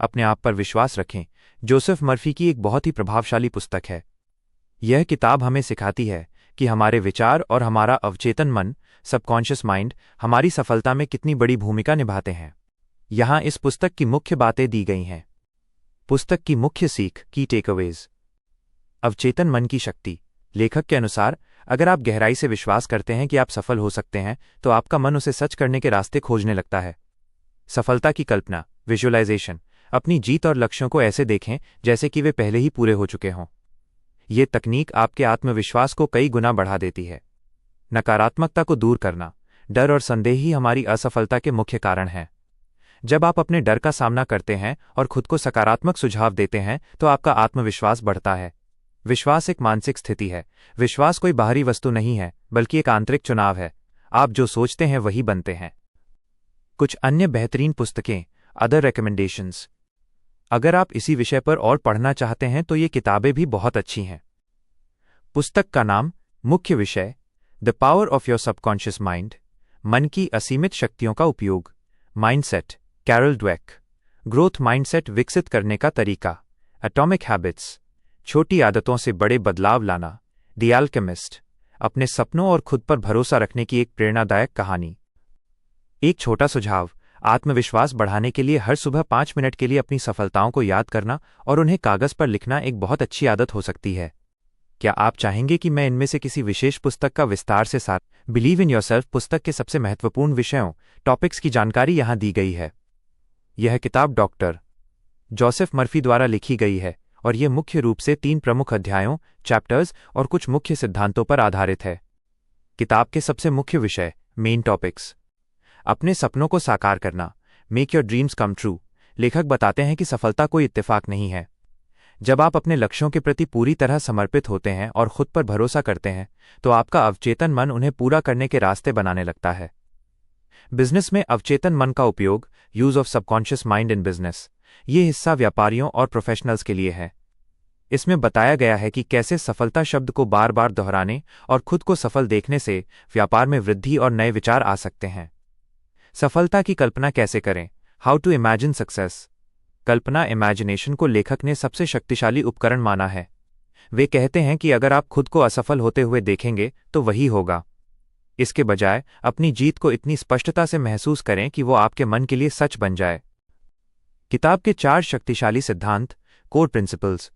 अपने आप पर विश्वास रखें, जोसेफ मर्फी की एक बहुत ही प्रभावशाली पुस्तक है। यह किताब हमें सिखाती है कि हमारे विचार और हमारा अवचेतन मन, सबकॉन्शियस माइंड, हमारी सफलता में कितनी बड़ी भूमिका निभाते हैं। यहाँ इस पुस्तक की मुख्य बातें दी गई हैं। पुस्तक की मुख्य सीख, की टेकअवेज। अवचेतन मन की शक्ति। लेखक के अनुसार, अगर आप गहराई से विश्वास करते हैं कि आप सफल हो सकते हैं, तो आपका मन उसे सच करने के रास्ते खोजने लगता है। सफलता की कल्पना, विजुअलाइजेशन। अपनी जीत और लक्ष्यों को ऐसे देखें जैसे कि वे पहले ही पूरे हो चुके हों। ये तकनीक आपके आत्मविश्वास को कई गुना बढ़ा देती है। नकारात्मकता को दूर करना। डर और संदेह ही हमारी असफलता के मुख्य कारण हैं। जब आप अपने डर का सामना करते हैं और खुद को सकारात्मक सुझाव देते हैं, तो आपका आत्मविश्वास बढ़ता है। विश्वास एक मानसिक स्थिति है। विश्वास कोई बाहरी वस्तु नहीं है, बल्कि एक आंतरिक चुनाव है। आप जो सोचते हैं वही बनते हैं। कुछ अन्य बेहतरीन पुस्तकें, अदर रिकमेंडेशंस। अगर आप इसी विषय पर और पढ़ना चाहते हैं तो ये किताबें भी बहुत अच्छी हैं। पुस्तक का नाम, मुख्य विषय, the power of your subconscious mind, मन की असीमित शक्तियों का उपयोग, mindset, Carol Dweck, growth mindset विकसित करने का तरीका, एटॉमिक हैबिट्स, छोटी आदतों से बड़े बदलाव लाना, द अल्केमिस्ट, अपने सपनों और खुद पर भरोसा रखने की एक प्रेरणादायक कहानी। एक छोटा सुझाव, आत्मविश्वास बढ़ाने के लिए हर सुबह 5 मिनट के लिए अपनी सफलताओं को याद करना और उन्हें कागज पर लिखना एक बहुत अच्छी आदत हो सकती है। क्या आप चाहेंगे कि मैं इनमें से किसी विशेष पुस्तक का विस्तार से सार? बिलीव इन योरसेल्फ पुस्तक के सबसे महत्वपूर्ण विषयों, टॉपिक्स की जानकारी यहाँ दी गई है। यह किताब डॉक्टर जोसेफ मर्फी द्वारा लिखी गई है और यह मुख्य रूप से 3 प्रमुख अध्यायों, चैप्टर्स और कुछ मुख्य सिद्धांतों पर आधारित है। किताब के सबसे मुख्य विषय, मेन टॉपिक्स। अपने सपनों को साकार करना, make your dreams come true. लेखक बताते हैं कि सफलता कोई इत्तेफाक नहीं है। जब आप अपने लक्ष्यों के प्रति पूरी तरह समर्पित होते हैं और खुद पर भरोसा करते हैं, तो आपका अवचेतन मन उन्हें पूरा करने के रास्ते बनाने लगता है। बिजनेस में अवचेतन मन का उपयोग, use of subconscious mind in business. ये हिस्सा व्यापारियों और प्रोफेशनल्स के लिए है। इसमें बताया गया है कि कैसे सफलता शब्द को बार बार दोहराने और खुद को सफल देखने से व्यापार में वृद्धि और नए विचार आ सकते हैं। सफलता की कल्पना कैसे करें, हाउ टू इमेजिन सक्सेस। कल्पना, इमेजिनेशन को लेखक ने सबसे शक्तिशाली उपकरण माना है। वे कहते हैं कि अगर आप खुद को असफल होते हुए देखेंगे तो वही होगा। इसके बजाय अपनी जीत को इतनी स्पष्टता से महसूस करें कि वो आपके मन के लिए सच बन जाए। किताब के 4 शक्तिशाली सिद्धांत, कोर प्रिंसिपल्स।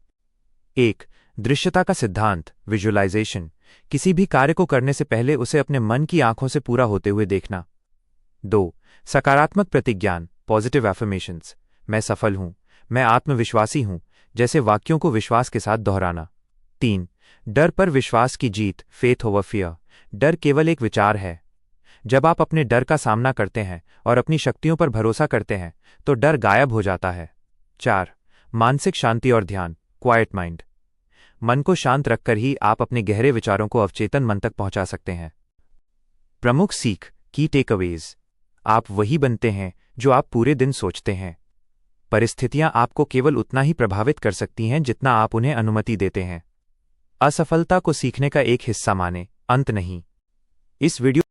1. दृश्यता का सिद्धांत, विजुअलाइजेशन। किसी भी कार्य को करने से पहले उसे अपने मन की आंखों से पूरा होते हुए देखना। 2. सकारात्मक प्रतिज्ञान, पॉजिटिव एफर्मेशंस। मैं सफल हूं, मैं आत्मविश्वासी हूं, जैसे वाक्यों को विश्वास के साथ दोहराना। 3. डर पर विश्वास की जीत, फेथ ओवर फियर। डर केवल एक विचार है। जब आप अपने डर का सामना करते हैं और अपनी शक्तियों पर भरोसा करते हैं, तो डर गायब हो जाता है। 4. मानसिक शांति और ध्यान, क्वाइट माइंड। मन को शांत रखकर ही आप अपने गहरे विचारों को अवचेतन मन तक पहुंचा सकते हैं। प्रमुख सीख, की टेकअवेज। आप वही बनते हैं जो आप पूरे दिन सोचते हैं। परिस्थितियां आपको केवल उतना ही प्रभावित कर सकती हैं जितना आप उन्हें अनुमति देते हैं। असफलता को सीखने का एक हिस्सा मानें, अंत नहीं। इस वीडियो